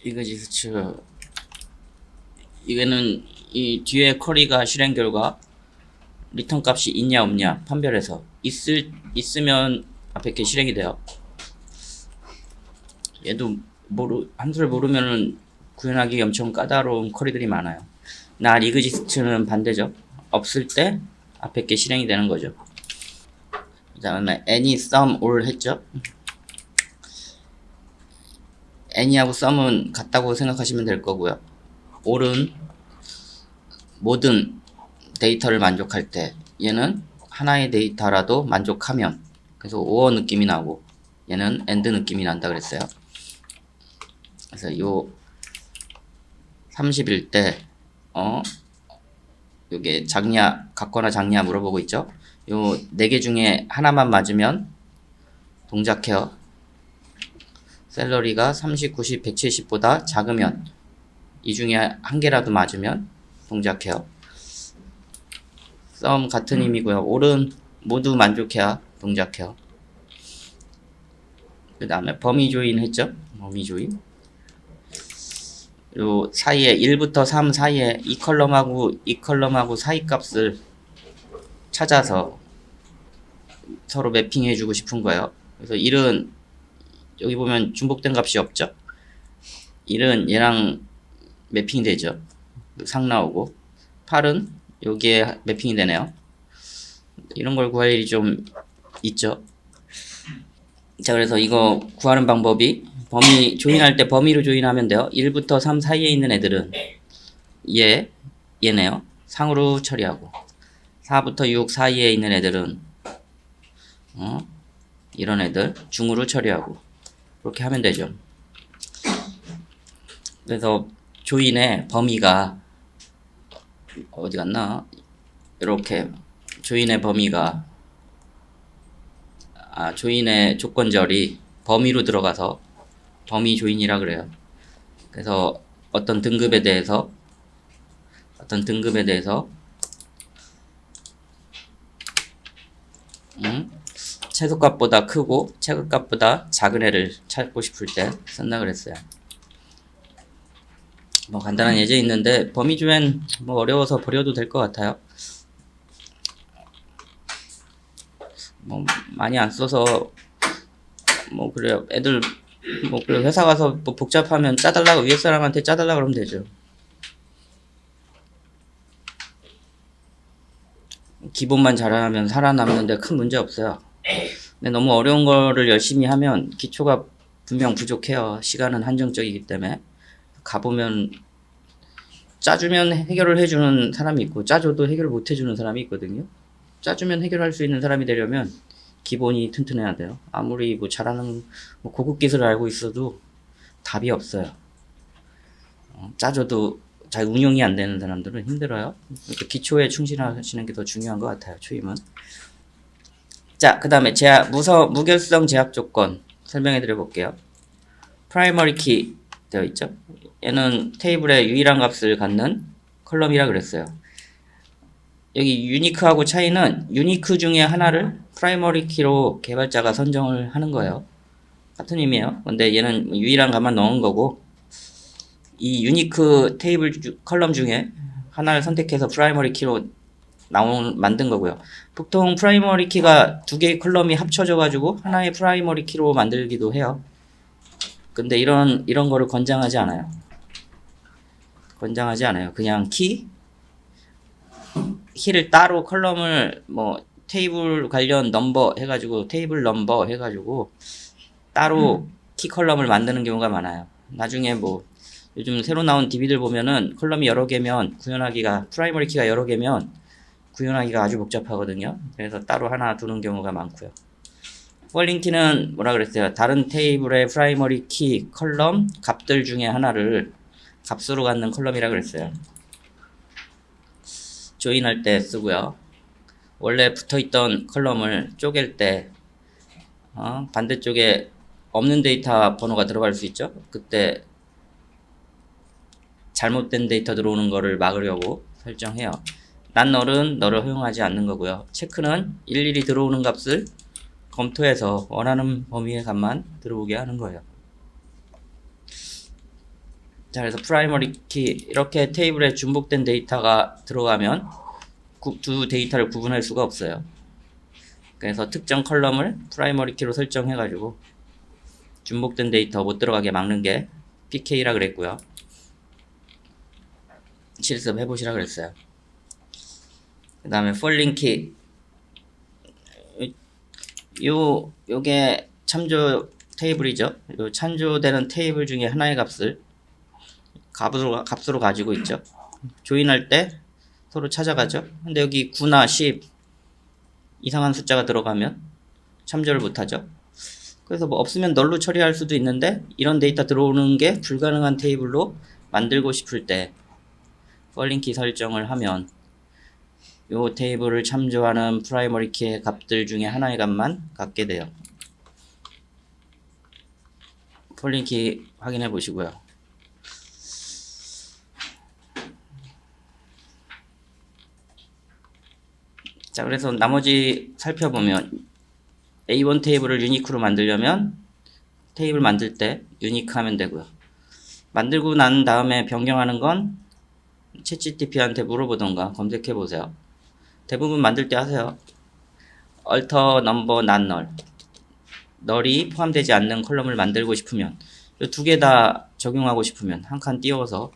이거지스츠 이거는 이 뒤에 쿼리가 실행 결과 리턴 값이 있냐 없냐 판별해서 있으면 앞에 게 실행이 돼요. 얘도 함수를 모르면은 구현하기 엄청 까다로운 쿼리들이 많아요. 나 이그지스트는 반대죠. 없을 때 앞에 게 실행이 되는 거죠. 그 다음에 any, sum, all 했죠. any하고 sum은 같다고 생각하시면 될 거고요. all은 모든 데이터를 만족할 때, 얘는 하나의 데이터라도 만족하면, 그래서 or 느낌이 나고 얘는 and 느낌이 난다 그랬어요. 그래서 요 30일 때 요게 작냐, 같거나 작냐 물어보고 있죠. 요 4개 중에 하나만 맞으면 동작해요. 샐러리가 30, 90, 170보다 작으면, 이 중에 한 개라도 맞으면 동작해요. sum 같은 의미고요. all은 모두 만족해야 동작해요. 그 다음에 범위 조인 했죠. 범위 조인. 요 사이에 1부터 3 사이에 이 컬럼하고 사이 값을 찾아서 서로 매핑해 주고 싶은 거예요. 그래서 1은 여기 보면 중복된 값이 없죠. 1은 얘랑 매핑이 되죠. 상 나오고 8은 여기에 매핑이 되네요. 이런 걸 구할 일이 좀 있죠. 자, 그래서 이거 구하는 방법이 범위 조인할 때 범위로 조인하면 돼요. 1부터 3 사이에 있는 애들은 얘네요. 상으로 처리하고 4부터 6 사이에 있는 애들은 이런 애들 중으로 처리하고 그렇게 하면 되죠. 그래서 조인의 범위가 어디 갔나? 이렇게 조인의 범위가 조인의 조건절이 범위로 들어가서 범위 조인이라 그래요. 그래서 어떤 등급에 대해서 최소값보다 크고 최고값보다 작은 애를 찾고 싶을 때 쓴다 그랬어요. 뭐 간단한 예제 있는데 범위 조인 뭐 어려워서 버려도 될 것 같아요. 뭐 많이 안 써서 뭐 그래요. 애들 뭐 그래 회사 가서 뭐 복잡하면 짜달라고 위에 사람한테 짜달라 그러면 되죠. 기본만 잘하면 살아남는데 큰 문제 없어요. 근데 너무 어려운 거를 열심히 하면 기초가 분명 부족해요. 시간은 한정적이기 때문에. 가보면 짜주면 해결을 해주는 사람이 있고 짜줘도 해결을 못 해주는 사람이 있거든요. 짜주면 해결할 수 있는 사람이 되려면 기본이 튼튼해야 돼요. 아무리 뭐 잘하는 뭐 고급 기술을 알고 있어도 답이 없어요. 짜줘도 잘 운영이 안 되는 사람들은 힘들어요. 그러니까 기초에 충실하시는 게 더 중요한 것 같아요. 초임은. 자, 그 다음에 무결성 제약 조건 설명해 드려 볼게요. 프라이머리 키 되어 있죠. 얘는 테이블의 유일한 값을 갖는 컬럼이라 그랬어요. 여기 유니크하고 차이는 유니크 중에 하나를 프라이머리 키로 개발자가 선정을 하는 거예요. 같은 의미예요. 근데 얘는 유일한 값만 넣은 거고, 이 유니크 테이블 컬럼 중에 하나를 선택해서 프라이머리 키로 만든 거고요. 보통 프라이머리 키가 두 개의 컬럼이 합쳐져 가지고 하나의 프라이머리 키로 만들기도 해요. 근데 이런 거를 권장하지 않아요. 그냥 키를 따로 컬럼을 뭐 테이블 관련 넘버 해가지고 테이블 넘버 해가지고 따로 키 컬럼을 만드는 경우가 많아요. 나중에 뭐 요즘 새로 나온 DB들 보면은 컬럼이 여러 개면 구현하기가 프라이머리 키가 여러 개면 구현하기가 아주 복잡하거든요. 그래서 따로 하나 두는 경우가 많고요. 폴링 키는 뭐라 그랬어요? 다른 테이블의 프라이머리 키 컬럼 값들 중에 하나를 값으로 갖는 컬럼이라 그랬어요. 조인할 때 쓰고요. 원래 붙어있던 컬럼을 쪼갤 때 반대쪽에 없는 데이터 번호가 들어갈 수 있죠. 그때 잘못된 데이터 들어오는 거를 막으려고 설정해요. 난 너를 허용하지 않는 거고요. 체크는 일일이 들어오는 값을 검토해서 원하는 범위의 값만 들어오게 하는 거예요. 자, 그래서 프라이머리 키 이렇게 테이블에 중복된 데이터가 들어가면 두 데이터를 구분할 수가 없어요. 그래서 특정 컬럼을 프라이머리 키로 설정해 가지고 중복된 데이터 못 들어가게 막는 게 PK라 그랬고요. 실습 해보시라 그랬어요. 그 다음에 폴링 키 요게 참조 테이블이죠. 요 참조되는 테이블 중에 하나의 값을 값으로 가지고 있죠. 조인할 때 서로 찾아가죠. 근데 여기 9나 10 이상한 숫자가 들어가면 참조를 못하죠. 그래서 뭐 없으면 널로 처리할 수도 있는데 이런 데이터 들어오는 게 불가능한 테이블로 만들고 싶을 때 폴링 키 설정을 하면 요 테이블을 참조하는 프라이머리 키의 값들 중에 하나의 값만 갖게 돼요. 폴링 키 확인해 보시고요. 자, 그래서 나머지 살펴보면 A1 테이블을 유니크로 만들려면 테이블 만들 때 유니크 하면 되고요. 만들고 난 다음에 변경하는 건 챗GPT한테 물어보던가 검색해 보세요. 대부분 만들 때 하세요. alter number not null. 널이 포함되지 않는 컬럼을 만들고 싶으면 이 두 개 다 적용하고 싶으면 한 칸 띄워서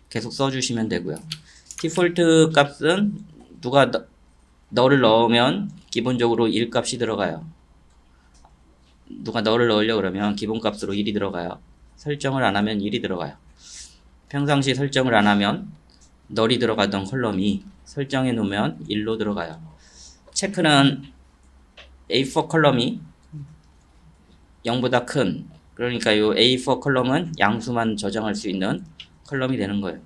계속 써주시면 되고요. 디폴트 값은 누가 널을 넣으면 기본적으로 1 값이 들어가요. 누가 널을 넣으려고 그러면 기본값으로 1이 들어가요. 설정을 안 하면 1이 들어가요. 평상시 설정을 안 하면 널이 들어가던 컬럼이 설정해 놓으면 1로 들어가요. 체크는 A4 컬럼이 0보다 큰, 그러니까 이 A4 컬럼은 양수만 저장할 수 있는 컬럼이 되는 거예요.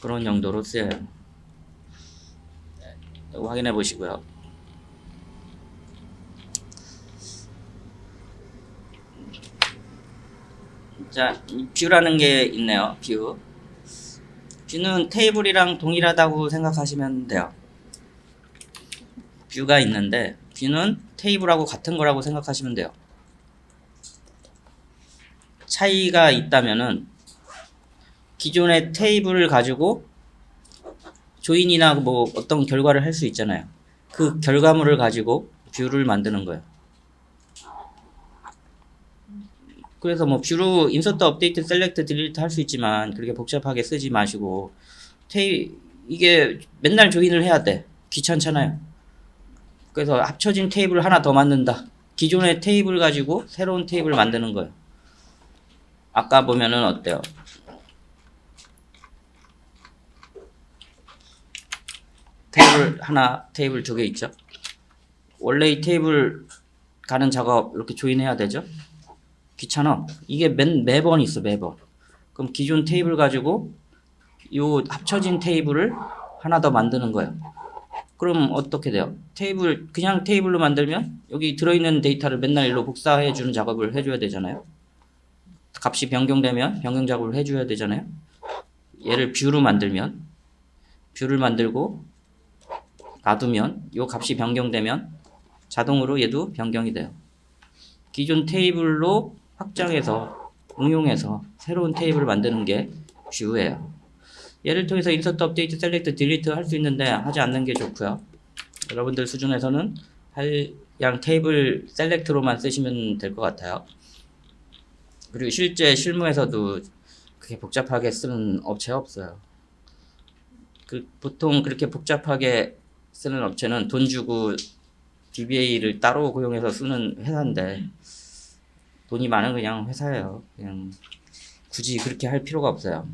그런 용도로 쓰여요. 확인해 보시고요. 자, 뷰라는 게 있네요. 뷰. 뷰는 테이블이랑 동일하다고 생각하시면 돼요. 뷰가 있는데 뷰는 테이블하고 같은 거라고 생각하시면 돼요. 차이가 있다면은 기존의 테이블을 가지고 조인이나 뭐 어떤 결과를 할 수 있잖아요. 그 결과물을 가지고 뷰를 만드는 거예요. 그래서 뭐 뷰로 인서트, 업데이트, 셀렉트, 딜리트 할 수 있지만 그렇게 복잡하게 쓰지 마시고 이게 맨날 조인을 해야 돼. 귀찮잖아요. 그래서 합쳐진 테이블 하나 더 만든다. 기존의 테이블 가지고 새로운 테이블 만드는 거예요. 아까 보면은 어때요? 테이블 하나, 테이블 두 개 있죠? 원래 이 테이블 가는 작업 이렇게 조인해야 되죠? 귀찮아. 이게 매번 있어, 매번. 그럼 기존 테이블 가지고 요 합쳐진 테이블을 하나 더 만드는 거예요. 그럼 어떻게 돼요? 그냥 테이블로 만들면 여기 들어있는 데이터를 맨날 일로 복사해 주는 작업을 해줘야 되잖아요. 값이 변경되면 변경 작업을 해줘야 되잖아요. 얘를 뷰로 만들면 뷰를 만들고 놔두면 요 값이 변경되면 자동으로 얘도 변경이 돼요. 기존 테이블로 확장해서 응용해서 새로운 테이블을 만드는 게 뷰예요. 얘를 통해서 인서트, 업데이트, 셀렉트, 딜리트 할 수 있는데 하지 않는 게 좋고요. 여러분들 수준에서는 그냥 테이블 셀렉트로만 쓰시면 될 것 같아요. 그리고 실제 실무에서도 그렇게 복잡하게 쓰는 업체 없어요. 보통 그렇게 복잡하게 쓰는 업체는 돈 주고 DBA를 따로 고용해서 쓰는 회사인데 돈이 많은 그냥 회사예요. 그냥 굳이 그렇게 할 필요가 없어요.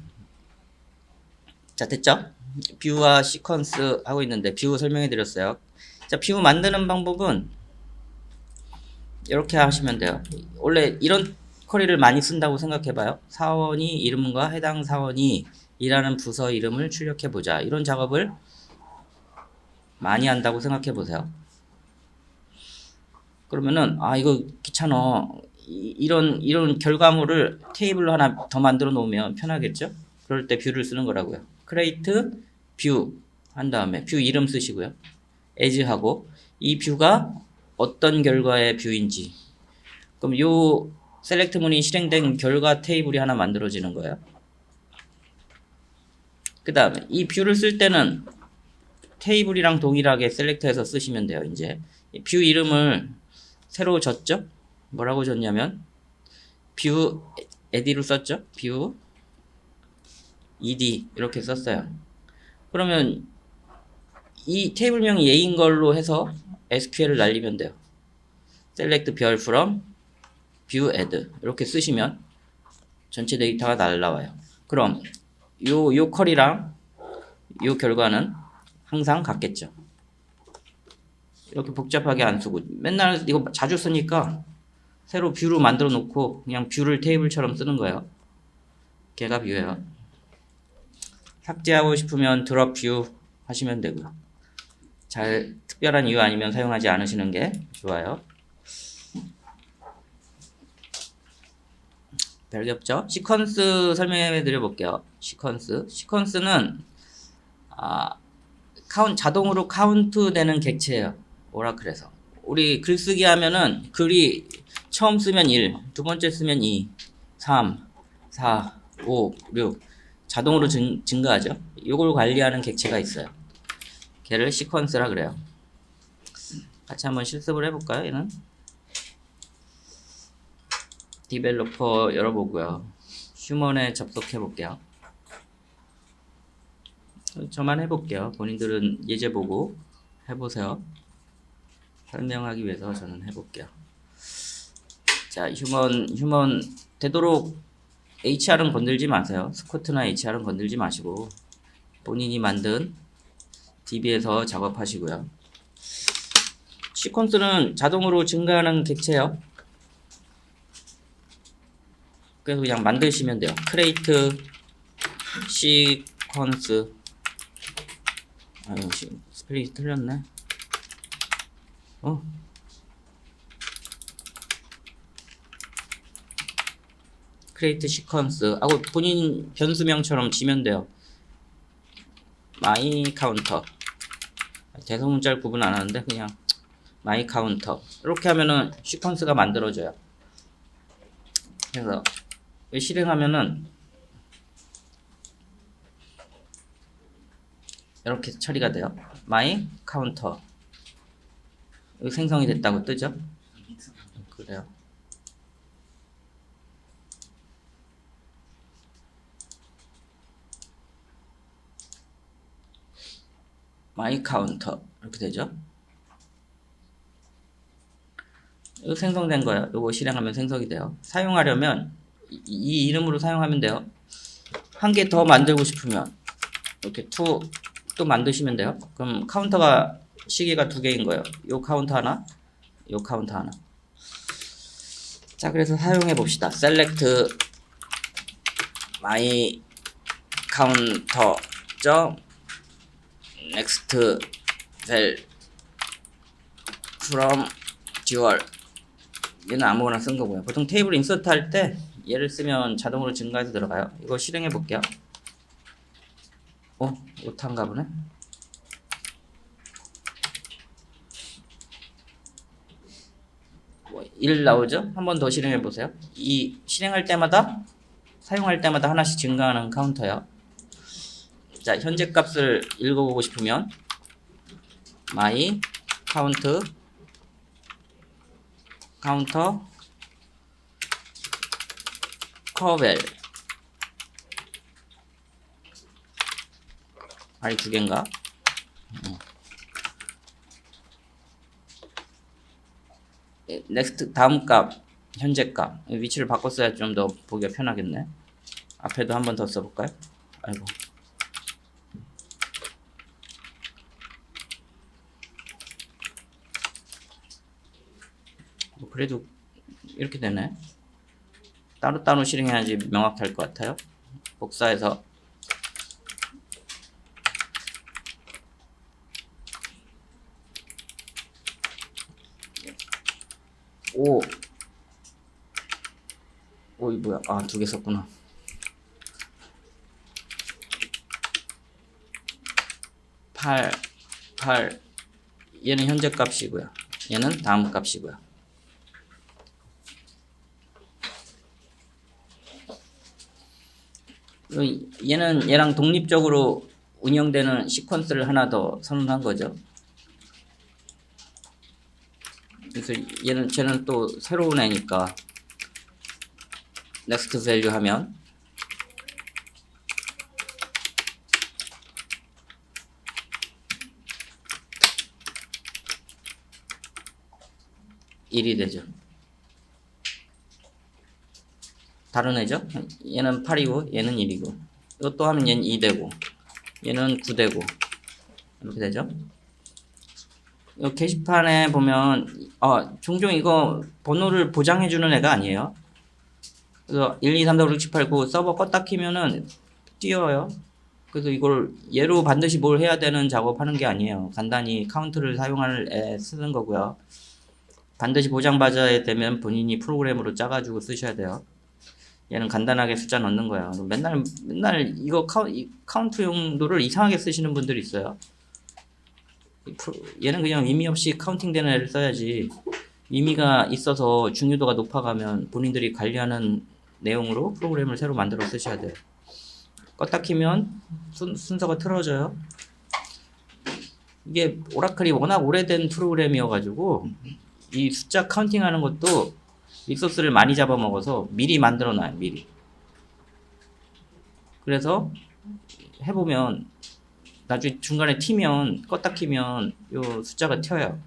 자, 됐죠? 뷰와 시퀀스 하고 있는데 뷰 설명해 드렸어요. 자, 뷰 만드는 방법은 이렇게 하시면 돼요. 원래 이런 쿼리를 많이 쓴다고 생각해 봐요. 사원이 이름과 해당 사원이 일하는 부서 이름을 출력해 보자. 이런 작업을 많이 한다고 생각해 보세요. 그러면은 이거 귀찮아. 이런 결과물을 테이블로 하나 더 만들어 놓으면 편하겠죠? 그럴 때 뷰를 쓰는 거라고요. create 뷰 한 다음에 뷰 이름 쓰시고요. as 하고 이 뷰가 어떤 결과의 뷰인지, 그럼 요 셀렉트 문이 실행된 결과 테이블이 하나 만들어지는 거예요. 그 다음에 이 뷰를 쓸 때는 테이블이랑 동일하게 셀렉트해서 쓰시면 돼요. 이제 뷰 이름을 새로 줬죠. 뭐라고 줬냐면 뷰 ed로 썼죠. 뷰 ed 이렇게 썼어요. 그러면 이 테이블명이 얘인 걸로 해서 SQL을 날리면 돼요. select 별 from view add 이렇게 쓰시면 전체 데이터가 날라와요. 그럼 요 컬이랑 요 결과는 항상 같겠죠. 이렇게 복잡하게 안 쓰고 맨날 이거 자주 쓰니까 새로 뷰로 만들어 놓고 그냥 뷰를 테이블처럼 쓰는 거예요. 걔가 뷰예요. 삭제하고 싶으면 드롭 뷰 하시면 되고요. 잘 특별한 이유 아니면 사용하지 않으시는 게 좋아요. 별게 없죠? 시퀀스 설명해 드려 볼게요. 시퀀스는 자동으로 카운트 되는 객체예요. 오라클에서. 우리 글쓰기 하면은 글이 처음 쓰면 1, 두 번째 쓰면 2, 3, 4, 5, 6 자동으로 증가하죠. 이걸 관리하는 객체가 있어요. 걔를 시퀀스라 그래요. 같이 한번 실습을 해볼까요? 얘는 디벨로퍼 열어보고요. 휴먼에 접속해 볼게요. 저만 해볼게요. 본인들은 예제 보고 해보세요. 설명하기 위해서 저는 해볼게요. 자, 휴먼 되도록 HR은 건들지 마세요. 스코트나 HR은 건들지 마시고 본인이 만든 DB에서 작업하시고요. 시퀀스는 자동으로 증가하는 객체예요. 그래서 그냥 만드시면 돼요. create 시퀀스 스펠링이 틀렸네. create 시퀀스 하고 본인 변수명처럼 지면 돼요. my counter 대소문자를 구분 안 하는데 그냥 my counter 이렇게 하면은 시퀀스가 만들어져요. 그래서 실행하면은 이렇게 처리가 돼요. my counter 여기 생성이 됐다고 뜨죠? 그래요. my counter 이렇게 되죠? 이거 생성된 거예요. 이거 실행하면 생성이 돼요. 사용하려면 이 이름으로 사용하면 돼요. 한 개 더 만들고 싶으면 이렇게 또 만드시면 돼요. 그럼 카운터가 시계가 두 개인 거예요. 요 카운터 하나, 요 카운터 하나. 자, 그래서 사용해 봅시다. select my counter next cell from dual 얘는 아무거나 쓴 거고요. 보통 테이블 인서트 할 때 얘를 쓰면 자동으로 증가해서 들어가요. 이거 실행해 볼게요. 오타인가 보네. 뭐, 1 나오죠? 한 번 더 실행해 보세요. 이 실행할 때마다 사용할 때마다 하나씩 증가하는 카운터요. 자, 현재 값을 읽어보고 싶으면 my counter 커벨 아니 두 개인가? 넥스트 다음 값 현재 값 위치를 바꿨어야 좀 더 보기가 편하겠네. 앞에도 한 번 더 써볼까요? 아이고 그래도 이렇게 되네. 따로따로 실행해야지 명확할 것 같아요. 복사해서 이 뭐야? 두 개 썼구나. 8 얘는 현재 값이고요. 얘는 다음 값이고요. 얘는 얘랑 독립적으로 운영되는 시퀀스를 하나 더 선언한 거죠. 그래서 쟤는 또 새로운 애니까 next value 하면 일이 되죠. 다른 애죠. 얘는 8이고 얘는 1이고 이것도 하면 얘는 2 되고 얘는 9 되고 이렇게 되죠. 이 게시판에 보면 종종 이거 번호를 보장해주는 애가 아니에요. 그래서 1, 2, 3, 4, 5, 6, 7, 8, 9 서버 껐다 키면은 띄어요. 그래서 이걸 얘로 반드시 뭘 해야 되는 작업하는 게 아니에요. 간단히 카운트를 사용할 애 쓰는 거고요. 반드시 보장받아야 되면 본인이 프로그램으로 짜가지고 쓰셔야 돼요. 얘는 간단하게 숫자 넣는 거예요. 맨날 이거 카운트 용도를 이상하게 쓰시는 분들이 있어요. 얘는 그냥 의미 없이 카운팅 되는 애를 써야지, 의미가 있어서 중요도가 높아가면 본인들이 관리하는 내용으로 프로그램을 새로 만들어 쓰셔야 돼요. 껐다 키면 순서가 틀어져요. 이게 오라클이 워낙 오래된 프로그램이어가지고 이 숫자 카운팅 하는 것도 리소스를 많이 잡아먹어서 미리 만들어 놔요. 미리. 그래서 해보면 나중에 중간에 튀면 껐다 키면 요 숫자가 튀어요.